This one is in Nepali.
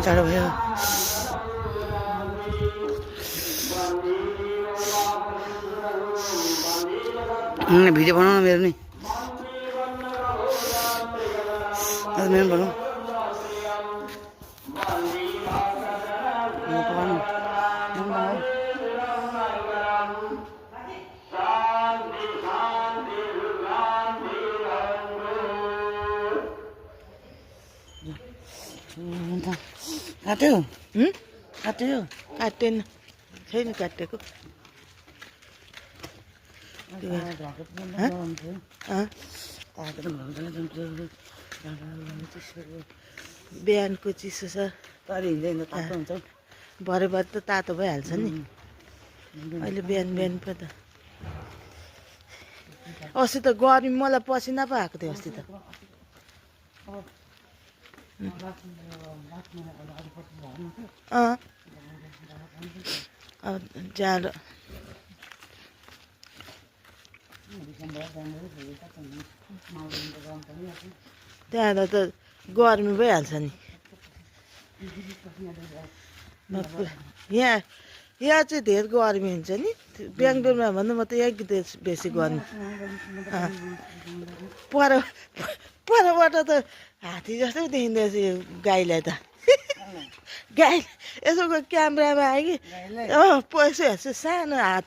जाडो भयो भिडियो बनाउन मेरो नि मेरो बनाऊ काट्यो काट्यो काटेन छैन काटेको बिहानको चिसो छ तर हिँड्दैन तातो हुन्छ भरे भरे त तातो भइहाल्छ नि अहिले बिहान बिहान पो त अस्ति त गर्मी मलाई पसिना पो आएको थियो अस्ति त अब जाडो त्यहाँ त गर्मी भइहाल्छ नि यहाँ चाहिँ धेरै गर्मी हुन्छ नि बेङ्गलोरमा भन्दा म त यहाँ बेसी गर्मी परबाट त हात्ती जस्तै देखिँदैछ यो गाईलाई त गाई यसो क्यामेरामा आयो कि पैसा हेर्छु सानो हात